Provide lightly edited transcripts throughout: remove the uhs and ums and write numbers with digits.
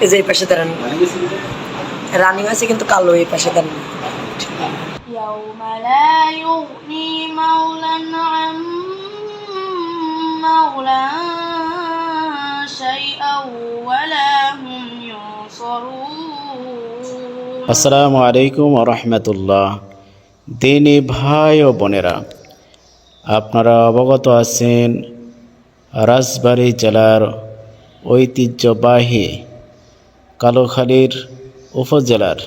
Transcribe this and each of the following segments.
এই যে এই পাশে দাঁড়ান, রানিং আছে কিন্তু কালো, এই পাশে দাঁড়ান। يوم لا يغني مولى عن مولى شيئا ولا هم ينصرون। আসসালামু আলাইকুম ওয়া রাহমাতুল্লাহ। দিনী ভাই ও বোনেরা, আপনারা অবগত আছেন রাজবাড়ী জেলার ঐতিহ্যবাহী কালোখালীর উপজেলার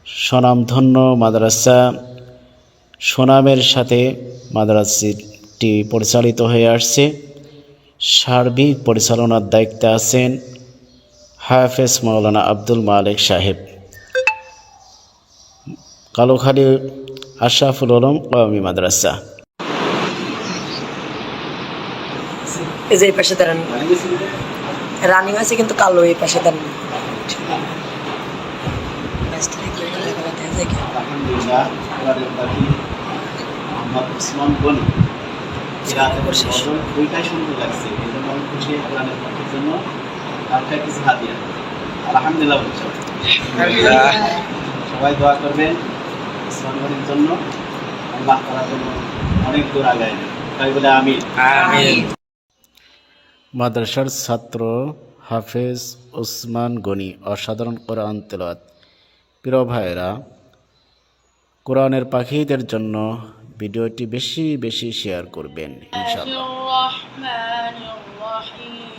স্বনামধন্য মাদ্রাসা সুনামের সাথে মাদ্রাসাটি পরিচালিত হয়ে আসছে। সার্বিক পরিচালনার দায়িত্বে আছেন হাফেজ মাওলানা আব্দুল মালিক সাহেব। কালোখালী আশরাফুল উলুম কওমি মাদ্রাসা। এই যে এই পাশে দাঁড়ান, রানিং আছে কিন্তু কালো, এই পাশে দাঁড়ান। আলহামদুলিল্লাহ, মোহাম্মদ উসমান গনি দুইটাই সুন্দর লাগছে, এই জন্য আমি খুশি। কোরআনের পাখির জন্য আপনার কিছু হাদিয়া আলহামদুলিল্লাহ বলছো। সবাই দোয়া করবেন উসমান গনির জন্য, আল্লাহ তাআলার জন্য অনেক দূর আগায়, তাই বলে আমিন। মাদ্রাসার ছাত্র হাফেজ উসমান গনি অসাধারণ কোরআন তেলাওয়াত। প্রিয় ভাইয়েরা, কোরআনের পাখিদের জন্য ভিডিওটি বেশি বেশি শেয়ার করবেন ইনশাআল্লাহ। الرحمن الرحيم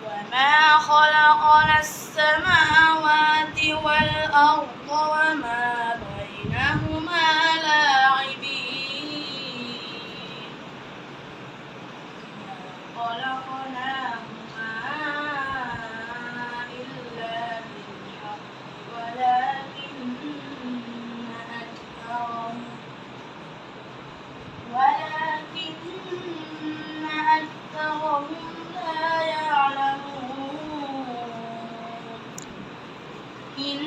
وما خلقنا السماوات والأرض وما بينهما لاعبين خلقناهما إلا بالحق ولكن أكثرهم لا يعلمون إن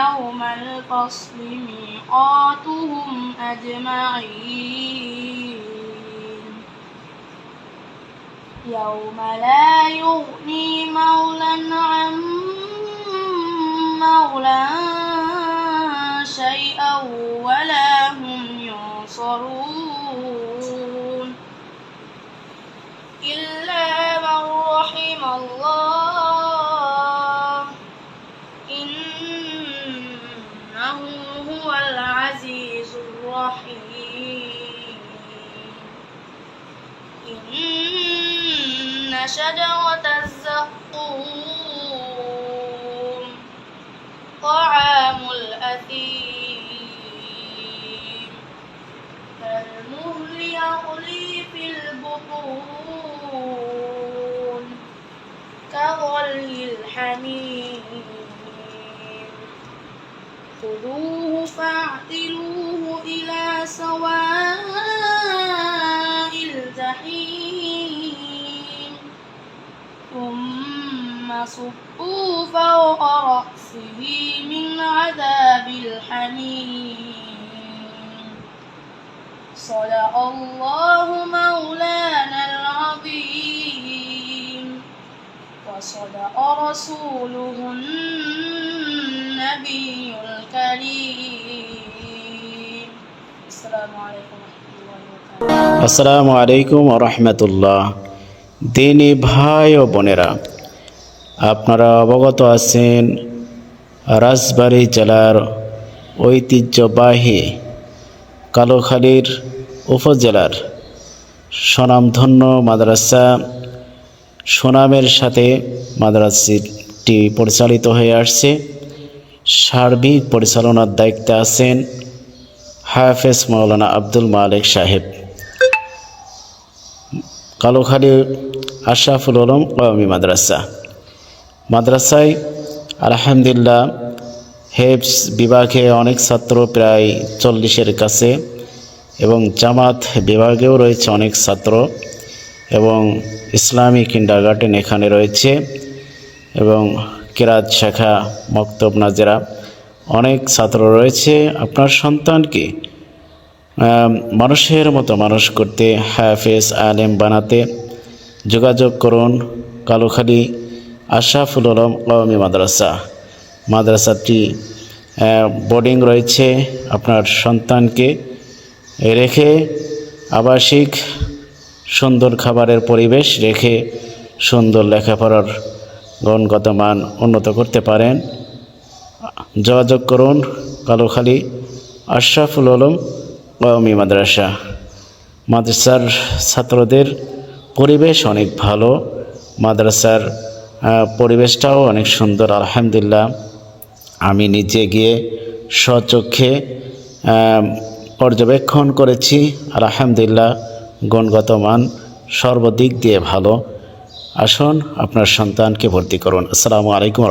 يوم الفصل ميقاتهم أجمعين يوم لا يغني مولى عن مولى شيئا ولا هم ينصرون إلا من رحم الله إنه هو العزيز الرحيم إن شجرة الزقوم طعام الأثيم كالمهل يغلي في البطون كغلي الحميم خذوه فاعتلوه إلى سواء الجحيم ثم صبوا فوق رأسه من عذاب الحميم صدق الله مولانا العظيم وصدق رسوله النبي الكريم السلام عليكم ورحمة الله وبركاته। আসসালামু আলাইকুম ওয়া রাহমাতুল্লাহ। দিনী ভাই ও বোনেরা, আপনারা অবগত আছেন রাজবাড়ী জেলার ঐতিহ্যবাহী কালোখালীর উপজেলার স্বনামধন্য মাদ্রাসা সুনামের সাথে মাদ্রাসাটি পরিচালিত হয়ে আসছে। সার্বিক পরিচালনার দায়িত্বে আছেন হাফেজ মাওলানা আব্দুল মালিক সাহেব। কালোখালী আশরাফুল উলুম কওমি মাদ্রাসা। মাদ্রাসায় আলহামদুলিল্লাহ হেফজ বিভাগে অনেক ছাত্র, প্রায় 40-এর কাছে, এবং জামাত বিভাগেও রয়েছে অনেক ছাত্র, এবং ইসলামী কিন্ডারগার্টেন এখানে রয়েছে, এবং কিরাত শাখা, মক্তব নাজেরা অনেক ছাত্র রয়েছে। আপনার সন্তানকে মানুষের মতো মানুষ করতে, হাফেজ আলেম বানাতে যোগাযোগ করুন কালুখালী আশরাফুল আলম কওমি মাদ্রাসা। মাদ্রাসাটি বোর্ডিং রয়েছে। আপনার সন্তানকে রেখে আবাসিক সুন্দর খাবারের পরিবেশ রেখে সুন্দর লেখাপড়ার গুণগত মান উন্নত করতে পারেন। যোগাযোগ করুন কালুখালী আশরাফুল আলম কওমি মাদ্রাসা। মাদ্রাসার ছাত্রদের পরিবেশ অনেক ভালো, মাদ্রাসার পরিবেশটাও অনেক সুন্দর আলহামদুলিল্লাহ। আমি নিজে গিয়ে স্বচক্ষে পর্যবেক্ষণ করেছি আলহামদুলিল্লাহ। গুণগত মান সর্বদিক দিয়ে ভালো। আসুন আপনার সন্তানকে ভর্তি করুন। আসসালামু আলাইকুম।